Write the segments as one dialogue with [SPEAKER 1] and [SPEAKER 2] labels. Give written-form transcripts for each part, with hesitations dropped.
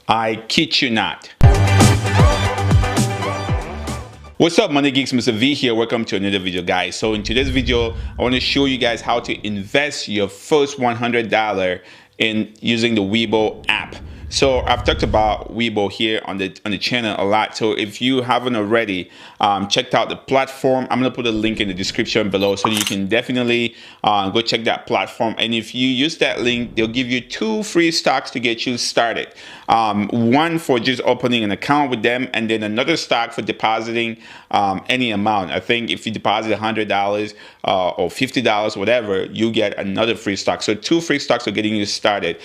[SPEAKER 1] I kid you not. What's up, Money Geeks? Mr. V here. Welcome to another video, guys. So in today's video, I want to show you guys how to invest your first $100 in using the WeBull app. So I've talked about WeBull here on the channel a lot. So if you haven't already checked out the platform, I'm gonna put a link in the description below so you can definitely go check that platform. And if you use that link, they'll give you 2 free stocks to get you started. One for just opening an account with them, and then another stock for depositing any amount. I think if you deposit $100 or $50, whatever, you get another free stock. So 2 free stocks are getting you started.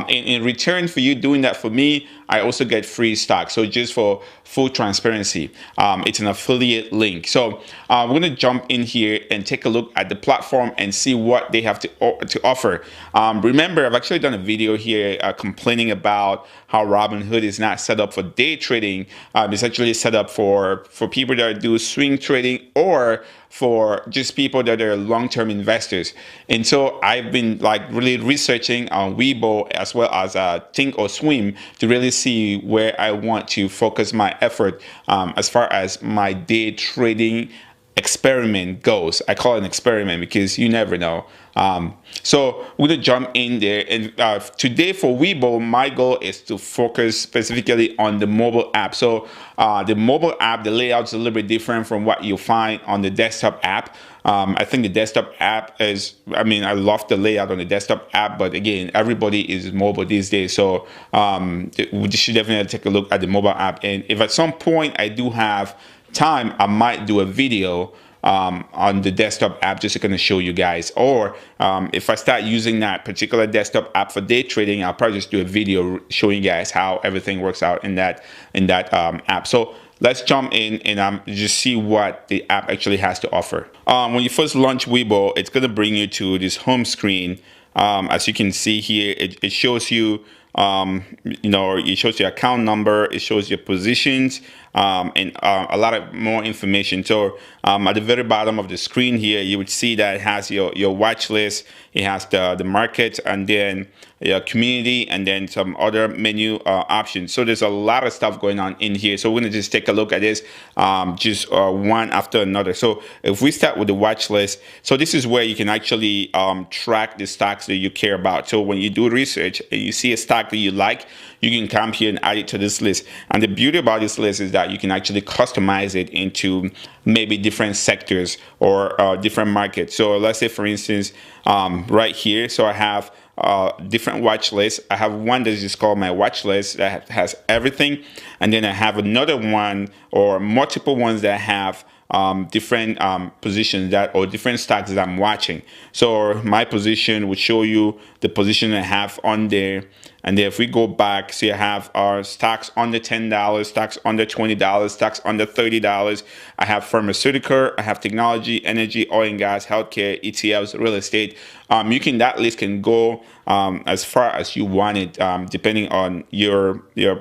[SPEAKER 1] In return for you doing that for me, I also get free stock. So just for full transparency, it's an affiliate link. So we're going to jump in here and take a look at the platform and see what they have to offer. Remember, I've actually done a video here complaining about how Robinhood is not set up for day trading. It's actually set up for people that do swing trading or for just people that are long-term investors. And so I've been like really researching on WeBull as well as Think or Swim to really see where I want to focus my effort as far as my day trading experiment goes. I call it an experiment because you never know. So we're gonna jump in there, and today for WeBull, my goal is to focus specifically on the mobile app. So the mobile app, the layout's a little bit different from what you'll find on the desktop app. I think the desktop app is, I mean, I love the layout on the desktop app, but again, everybody is mobile these days. So we should definitely take a look at the mobile app. And if at some point I do have time, I might do a video on the desktop app just to kind of show you guys. Or if I start using that particular desktop app for day trading, I'll probably just do a video showing you guys how everything works out in that app. So let's jump in and just see what the app actually has to offer. When you first launch WeBull, it's going to bring you to this home screen. As you can see here, it shows you it shows your account number, it shows your positions, and a lot of more information. So at the very bottom of the screen here, you would see that it has your watch list, it has the market, and then your community, and then some other menu options. So there's a lot of stuff going on in here. So we're gonna just take a look at this just one after another. So if we start with the watch list, so this is where you can actually track the stocks that you care about. So when you do research and you see a stock that you like, you can come here and add it to this list. And the beauty about this list is that you can actually customize it into maybe different sectors or different markets. So let's say, for instance, right here, so I have different watch lists. I have one that's just called my watch list that has everything, and then I have another one or multiple ones that have different positions or different stocks that I'm watching. So my position would show you the position I have on there. And then if we go back, see I have our stocks under $10, stocks under $20, stocks under $30. I have pharmaceutical, I have technology, energy, oil and gas, healthcare, ETFs, real estate. That list can go as far as you want it, depending on your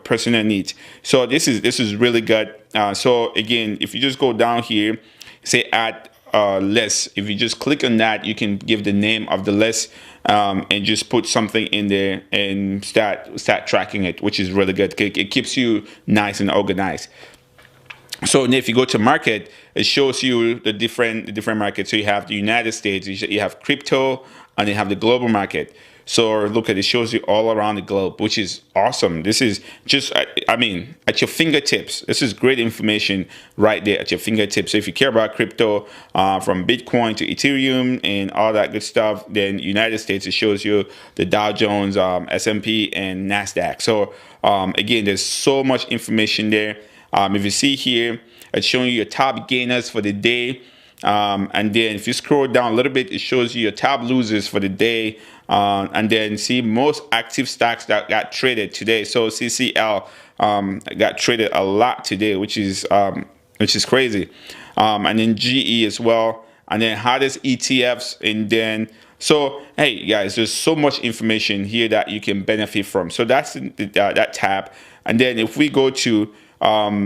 [SPEAKER 1] personal needs. So this is really good. So again, if you just go down here, say add list. If you just click on that, you can give the name of the list and just put something in there and start tracking it, which is really good. It keeps you nice and organized. So if you go to market, it shows you the different markets. So you have the United States, you have crypto, and you have the global market. So look at it, shows you all around the globe, which is awesome. This is just, I mean, at your fingertips. This is great information right there at your fingertips. So if you care about crypto, from Bitcoin to Ethereum and all that good stuff, then United States, it shows you the Dow Jones, S&P, and NASDAQ. So again, there's so much information there. If you see here, it's showing you your top gainers for the day. And then if you scroll down a little bit, it shows you your top losers for the day. And then see most active stocks that got traded today. So CCL got traded a lot today, which is crazy. And then GE as well. And then hottest ETFs. And then, so hey guys, there's so much information here that you can benefit from. So that's that tab. And then if we go to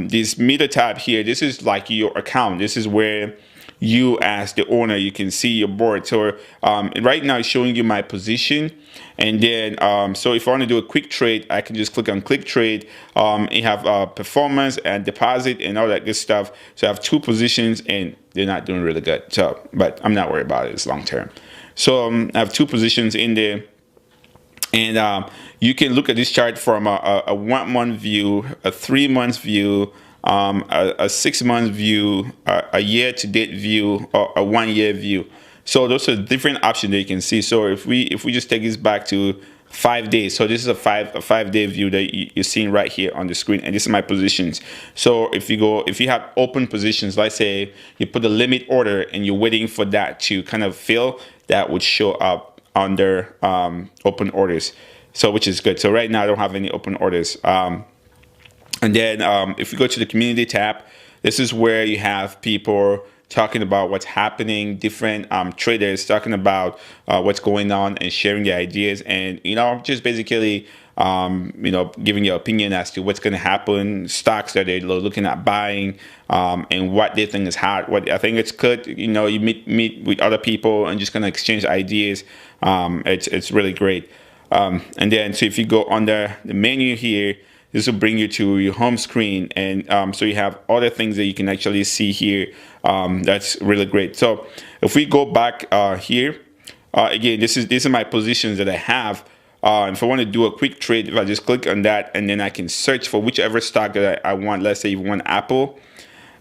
[SPEAKER 1] this meter tab here, this is like your account. This is where you as the owner, you can see your board. So right now it's showing you my position, and then so if I want to do a quick trade, I can just click on quick trade. You have performance and deposit and all that good stuff. So I have two positions and they're not doing really good, so but I'm not worried about it. It's long term. So I have two positions in there. And you can look at this chart from a 1 month view, a 3 month view, a 6 month view, a year to date view, or a 1 year view. So those are different options that you can see. So if we just take this back to 5 days, so this is a 5-day view that you're seeing right here on the screen, and this is my positions. So if you have open positions, let's say you put a limit order and you're waiting for that to kind of fill, that would show up under open orders, so which is good. So right now I don't have any open orders. And then if you go to the community tab, this is where you have people talking about what's happening, different traders talking about what's going on and sharing their ideas, and just basically giving your opinion as to what's going to happen, stocks that they're looking at buying, and what they think is hot, what I think it's good. You meet with other people and just kind of exchange ideas. It's really great. And then so if you go under the menu here, this will bring you to your home screen, and so you have other things that you can actually see here. That's really great. So if we go back here, again, these are my positions that I have. If I want to do a quick trade, if I just click on that, and then I can search for whichever stock that I want. Let's say you want Apple,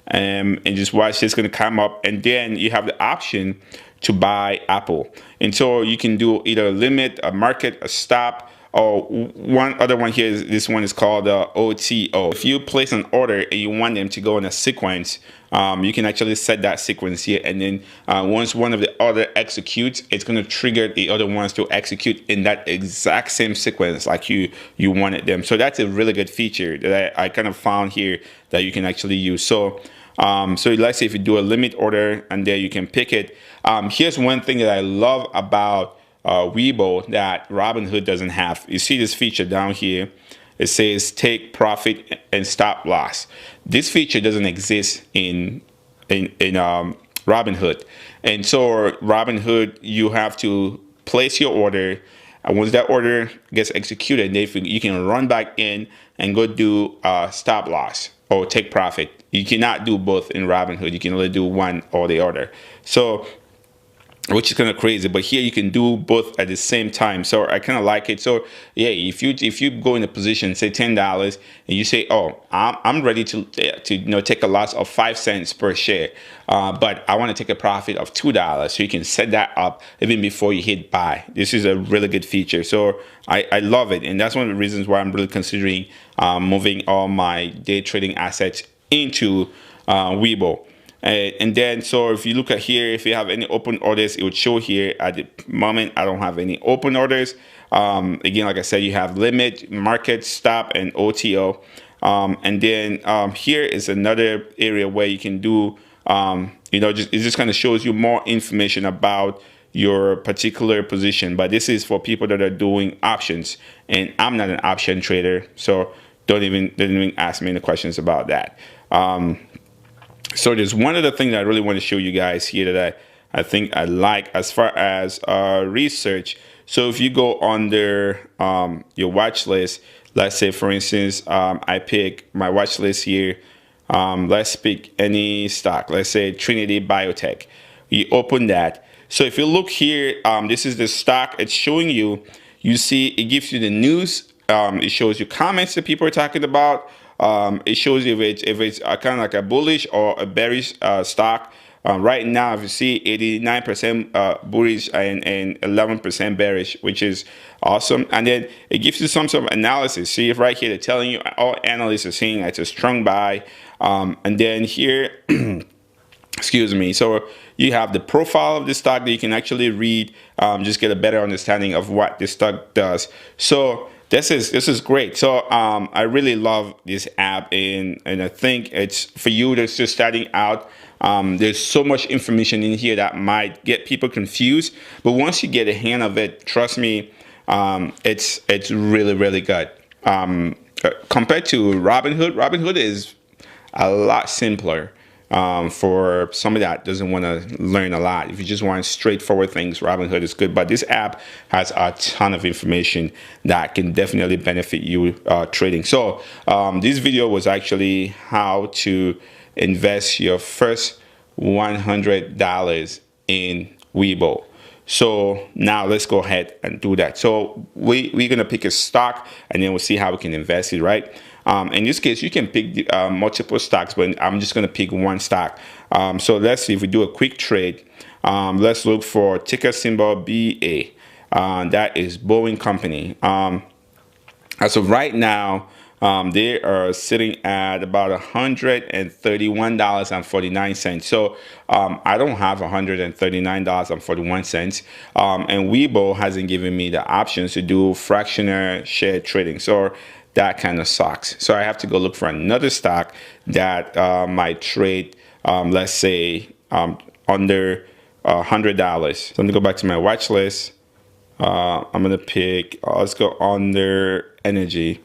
[SPEAKER 1] and just watch, it's going to come up, and then you have the option to buy Apple. And so you can do either a limit, a market, a stop, or one other one here. This one is called OTO. If you place an order and you want them to go in a sequence, you can actually set that sequence here, and then once one of the other executes, it's going to trigger the other ones to execute in that exact same sequence like you wanted them. So that's a really good feature that I kind of found here that you can actually use. So let's say if you do a limit order and there you can pick it. Here's one thing that I love about WeBull that Robinhood doesn't have. You see this feature down here. It says take profit and stop loss. This feature doesn't exist in Robinhood. And so Robinhood, you have to place your order, and once that order gets executed, you can run back in and go do stop loss or take profit. You cannot do both in Robinhood. You can only do one or the other. So, which is kind of crazy, but here you can do both at the same time. So I kind of like it. So yeah, if you go in a position, say $10, and you say, oh, I'm ready to take a loss of 5 cents per share, but I want to take a profit of $2, so you can set that up even before you hit buy. This is a really good feature. So I love it, and that's one of the reasons why I'm really considering moving all my day trading assets into WeBull. And then, so if you look at here, if you have any open orders, it would show here. At the moment, I don't have any open orders. Again, like I said, you have limit, market, stop, and OTO. And then here is another area where you can do, it just kind of shows you more information about your particular position. But this is for people that are doing options, and I'm not an option trader, so don't even ask me any questions about that. So there's one other thing that I really want to show you guys here that I think I like as far as research. So if you go under your watch list, let's say for instance, I pick my watch list here. Let's pick any stock. Let's say Trinity Biotech. You open that. So if you look here, this is the stock. It's showing you. You see, it gives you the news. It shows you comments that people are talking about. It shows you if it's kind of like a bullish or a bearish stock. Right now, if you see 89% bullish and 11% bearish, which is awesome. And then it gives you some sort of analysis. See, if right here they're telling you all analysts are saying it's a strong buy. And then here, excuse me. So you have the profile of the stock that you can actually read, just get a better understanding of what this stock does. So this is great. So I really love this app, and I think it's for you that's just starting out. There's so much information in here that might get people confused, but once you get a hand of it, trust me, it's really good. Compared to Robinhood, Robinhood is a lot simpler. for somebody that doesn't want to learn a lot. If you just want straightforward things, Robinhood is good. But this app has a ton of information that can definitely benefit you trading. So this video was actually how to invest your first $100 in WeBull. So now let's go ahead and do that. So we're gonna pick a stock, and then we'll see how we can invest it, right? In this case, you can pick multiple stocks, but I'm just gonna pick one stock. So let's see if we do a quick trade. Let's look for ticker symbol BA. That is Boeing Company. As of right now, they are sitting at about $131.49. So I don't have $139.41. And WeBull hasn't given me the options to do fractional share trading. So that kind of sucks. So I have to go look for another stock that might trade, let's say, under $100. So I'm gonna go back to my watch list. I'm gonna pick, let's go under energy.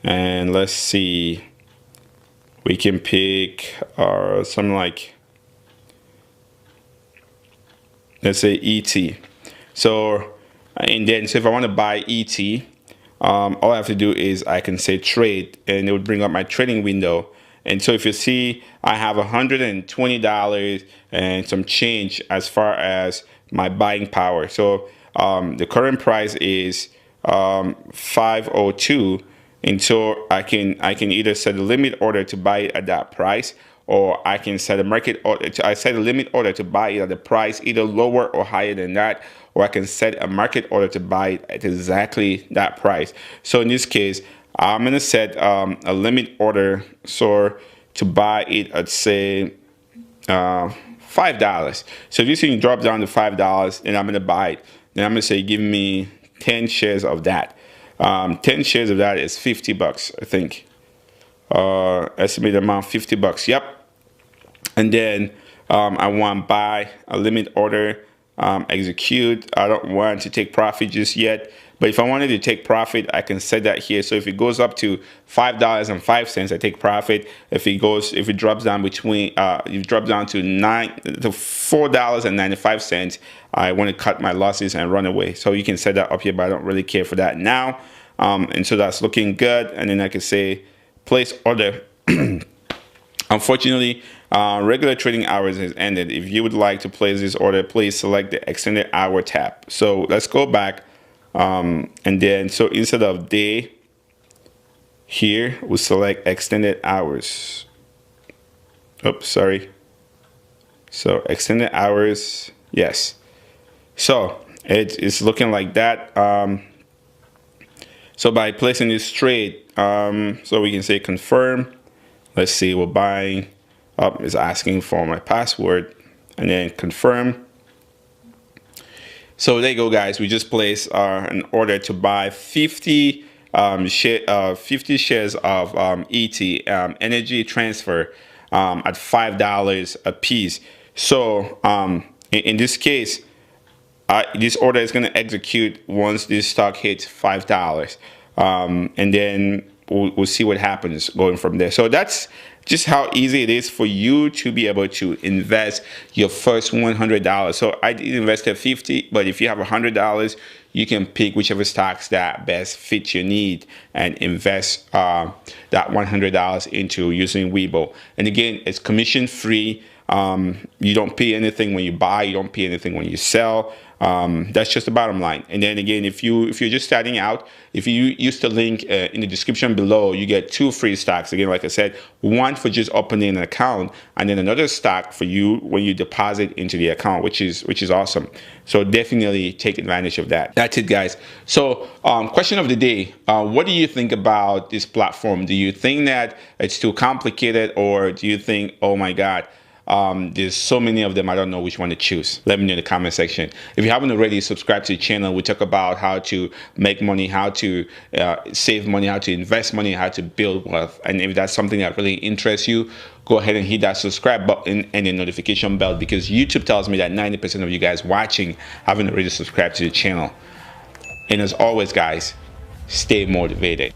[SPEAKER 1] And let's see, we can pick something like, let's say ET. So, and then, so if I want to buy ET, all I have to do is I can say trade, and it would bring up my trading window. And so if you see, I have $120 and some change as far as my buying power. So the current price is 502. And so I can either set a limit order to buy it at that price, or I can set a market order. I set a limit order to buy it at the price either lower or higher than that, or I can set a market order to buy it at exactly that price. So in this case, I'm gonna set a limit order so to buy it at say $5. So if this thing drops down to $5, then I'm gonna buy it. Then I'm gonna say give me 10 shares of that. 10 shares of that is 50 bucks, I think. Estimated amount 50 bucks. Yep. And then I want buy a limit order, execute. I don't want to take profit just yet, but if I wanted to take profit, I can set that here. So if it goes up to $5.05, I take profit. If it drops down between, if it drops down to $4.95, I want to cut my losses and run away. So you can set that up here, but I don't really care for that now. And so that's looking good. And then I can say place order. Unfortunately, regular trading hours has ended. If you would like to place this order, please select the extended hour tab. So let's go back. And then, so instead of day here, we'll select extended hours. Oops, sorry. So extended hours, yes. So it's looking like that. So by placing this trade, so we can say confirm. Let's see, we're buying. It's asking for my password, and then confirm. So there you go, guys. We just placed an order to buy 50 shares of ET energy transfer at $5 a piece. So in this case, this order is going to execute once this stock hits $5, and then we'll see what happens going from there. So that's just how easy it is for you to be able to invest your first $100. So I did invest at 50, but if you have $100, you can pick whichever stocks that best fit your need and invest that $100 into using WeBull. And again, it's commission free. You don't pay anything when you buy, you don't pay anything when you sell. That's just the bottom line. And then again, if you're just starting out, if you use the link in the description below, you get 2 free stocks. Again, like I said, one for just opening an account, and then another stock for you when you deposit into the account, which is awesome. So definitely take advantage of that. That's it, guys. So question of the day, what do you think about this platform? Do you think that it's too complicated, or do you think, oh my God, there's so many of them, I don't know which one to choose? Let me know in the comment section. If you haven't already, subscribe to the channel. We talk about how to make money, how to save money, how to invest money, how to build wealth. And if that's something that really interests you, go ahead and hit that subscribe button and the notification bell, because YouTube tells me that 90% of you guys watching haven't already subscribed to the channel. And as always, guys, stay motivated.